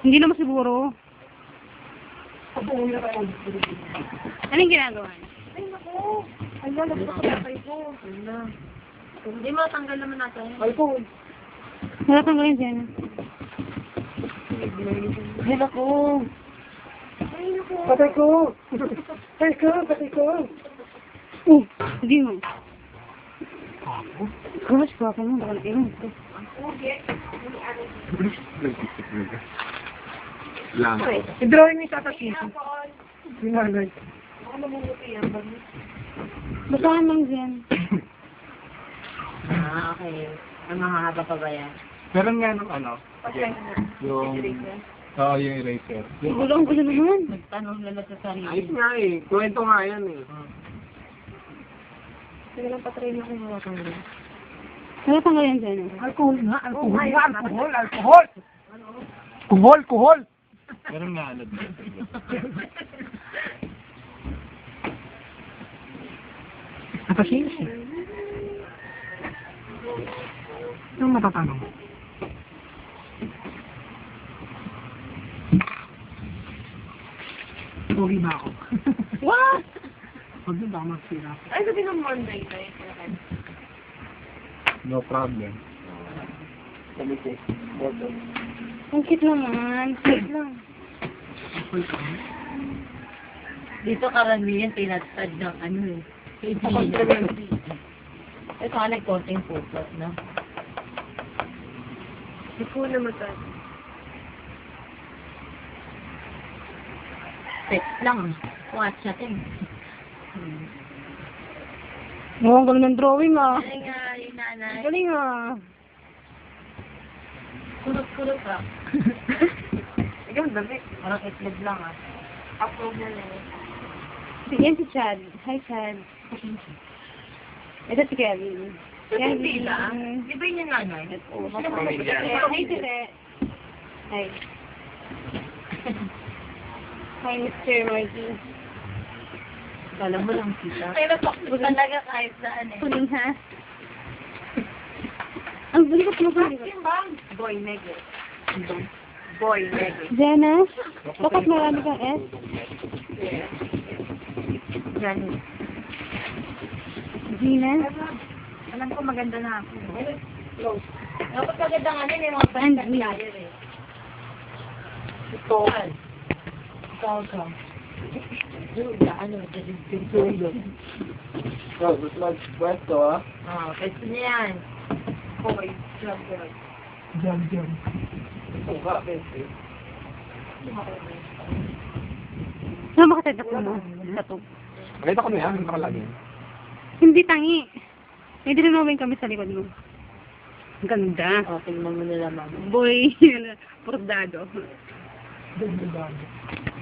Hindi naman siguro. Anong ginagawa niya? Ay, naku. Ay, lalabas ko sa tatay ko. Hindi matanggal naman natin. Ay, po. Wala kang gawin dyan. Ay, naku. Ay, naku. Patay ko. Patay ko, patay ko. Hindi mo. Gumas ko ako nung bakal kayo. Lang. I-drawing ni Tata Tito. Sinanay. Basahan lang dyan. Okay. Ang mahahaba pa ba yan? Meron nga nung ano, yung, yung eraser. Siguro ang gulo naman. Nagtanong lang sa sarili. Ayos nga eh, kwento nga yan eh. Sige lang patry na kayo mga tanggal. Wala kang gawin dyan. Alcohol nga, alcohol. Kuhol. Meron nga ano. Napasinis eh. Anong matatanong? Pogi ba ako? What? Huwag din ba ako magsira? Ay, sabi ng Monday tayo. No problem. Ang cute naman. Cute lang. Dito karamihan tinatad ng ano eh. Ito ka nagkonting puso, no? Hindi po naman tayo. Sex lang. Watch natin. Oo, ang galing ng drawing ah. Ay nga, yung nanay. Galing ah. Kulot-kulot ah. Ikaw, dami. Parang itlog lang ah. Upload na lang. Yan si Chad. Hi, Chad. Ito si Kevin. Hindi lang. Di ba yun yung nanay? Hi, Tite. Hi. Hi, Mr. Martin. Kala mo lang kita. Pero talaga kahit saan eh. Puling ha? Ang bulikot mo sa likod. Boy nege. Boy nege. Janice, bakit marami kang S? Yan. Gina? Alam ko maganda na ako. Dapat maganda nga din yung mga basta player eh. Ito. Ito. Ano, tintulo. So, gusto mag-pwesto ah. Ah, pwesto niya yan. Okay, job. Jam. Suka, pwede. Ano makatid ako mo? Katog. Nakita ko na yan, hindi nakalagay. Hindi tangi. May dinunawin kami sa likod mo. Ganda. O, tingnan mo nila mama. Boy, purdado.